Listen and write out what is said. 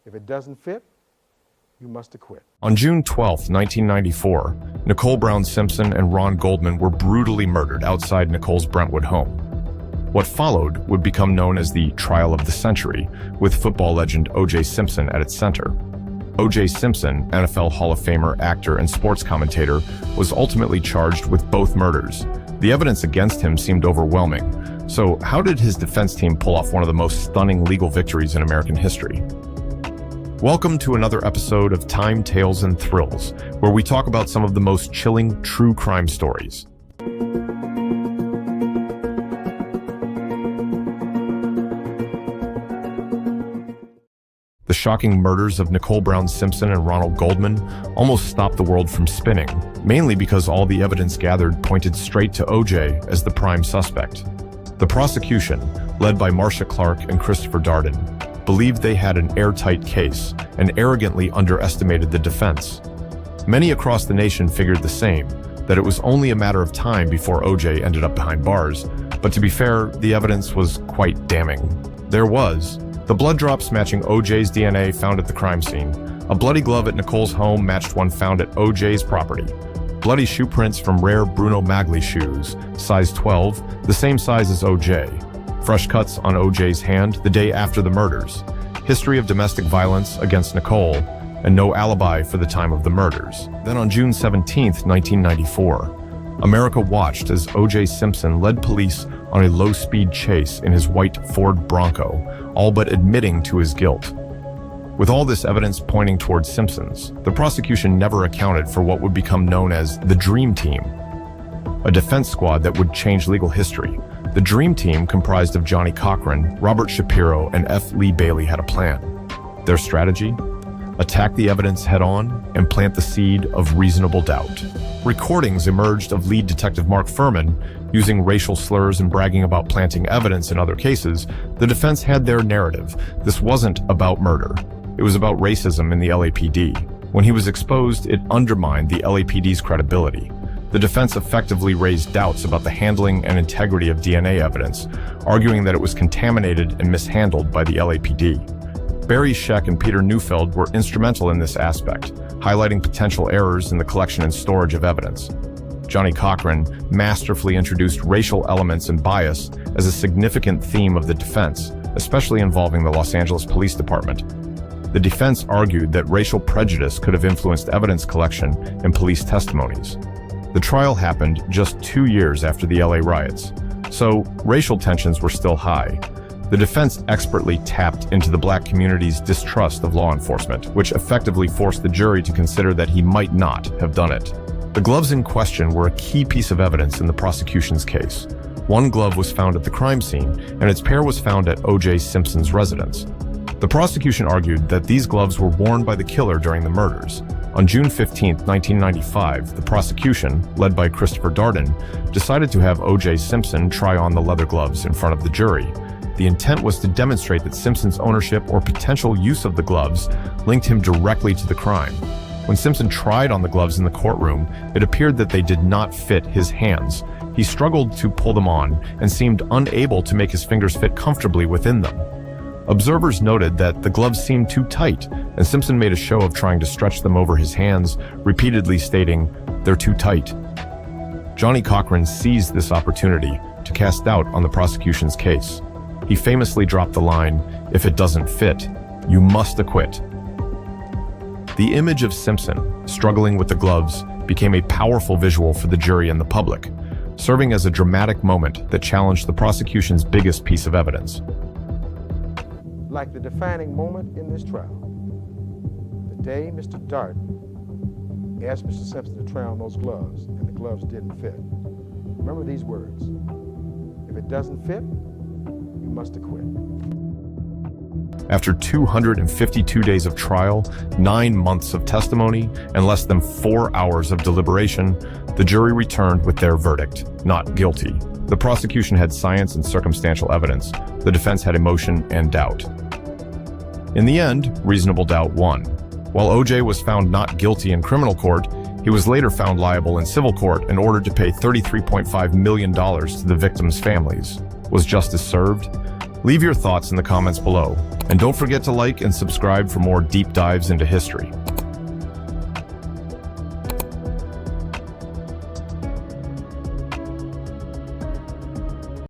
If it doesn't fit, you must acquit. On June 12, 1994, Nicole Brown Simpson and Ron Goldman were brutally murdered outside Nicole's Brentwood home. What followed would become known as the trial of the century, with football legend OJ Simpson at its center. OJ Simpson, NFL Hall of Famer, actor, and sports commentator, was ultimately charged with both murders. The evidence against him seemed overwhelming. So how did his defense team pull off one of the most stunning legal victories in American history? Welcome to another episode of Time, Tales, and Thrills, where we talk about some of the most chilling true crime stories. The shocking murders of Nicole Brown Simpson and Ronald Goldman almost stopped the world from spinning, mainly because all the evidence gathered pointed straight to OJ as the prime suspect. The prosecution, led by Marcia Clark and Christopher Darden, believed they had an airtight case and arrogantly underestimated the defense. Many across the nation figured the same, that it was only a matter of time before OJ ended up behind bars, but to be fair, the evidence was quite damning. There was the blood drops matching OJ's DNA found at the crime scene, a bloody glove at Nicole's home matched one found at OJ's property, bloody shoe prints from rare Bruno Magli shoes, size 12, the same size as OJ, fresh cuts on OJ's hand the day after the murders, history of domestic violence against Nicole, and no alibi for the time of the murders. Then on June 17, 1994, America watched as OJ Simpson led police on a low-speed chase in his white Ford Bronco, all but admitting to his guilt. With all this evidence pointing towards Simpsons, the prosecution never accounted for what would become known as the Dream Team, a defense squad that would change legal history. The Dream Team, comprised of Johnny Cochran, Robert Shapiro, and F. Lee Bailey, had a plan. Their strategy? Attack the evidence head-on and plant the seed of reasonable doubt. Recordings emerged of lead detective Mark Furman using racial slurs and bragging about planting evidence in other cases. The defense had their narrative. This wasn't about murder. It was about racism in the LAPD. When he was exposed, it undermined the LAPD's credibility. The defense effectively raised doubts about the handling and integrity of DNA evidence, arguing that it was contaminated and mishandled by the LAPD. Barry Scheck and Peter Neufeld were instrumental in this aspect, highlighting potential errors in the collection and storage of evidence. Johnny Cochran masterfully introduced racial elements and bias as a significant theme of the defense, especially involving the Los Angeles Police Department. The defense argued that racial prejudice could have influenced evidence collection and police testimonies. The trial happened just 2 years after the LA riots, so racial tensions were still high. The defense expertly tapped into the black community's distrust of law enforcement, which effectively forced the jury to consider that he might not have done it. The gloves in question were a key piece of evidence in the prosecution's case. One glove was found at the crime scene, and its pair was found at OJ Simpson's residence. The prosecution argued that these gloves were worn by the killer during the murders. On June 15, 1995, the prosecution, led by Christopher Darden, decided to have OJ Simpson try on the leather gloves in front of the jury. The intent was to demonstrate that Simpson's ownership or potential use of the gloves linked him directly to the crime. When Simpson tried on the gloves in the courtroom, it appeared that they did not fit his hands. He struggled to pull them on and seemed unable to make his fingers fit comfortably within them. Observers noted that the gloves seemed too tight, and Simpson made a show of trying to stretch them over his hands, repeatedly stating, "They're too tight." Johnny Cochran seized this opportunity to cast doubt on the prosecution's case. He famously dropped the line, "If it doesn't fit, you must acquit." The image of Simpson struggling with the gloves became a powerful visual for the jury and the public, serving as a dramatic moment that challenged the prosecution's biggest piece of evidence. Like the defining moment in this trial, the day Mr. Darden asked Mr. Simpson to try on those gloves, and the gloves didn't fit. Remember these words: "If it doesn't fit, you must acquit." After 252 days of trial, 9 months of testimony, and less than 4 hours of deliberation, the jury returned with their verdict: not guilty. The prosecution had science and circumstantial evidence. The defense had emotion and doubt. In the end, reasonable doubt won. While OJ was found not guilty in criminal court, he was later found liable in civil court and ordered to pay $33.5 million to the victims' families. Was justice served? Leave your thoughts in the comments below. And don't forget to like and subscribe for more deep dives into history.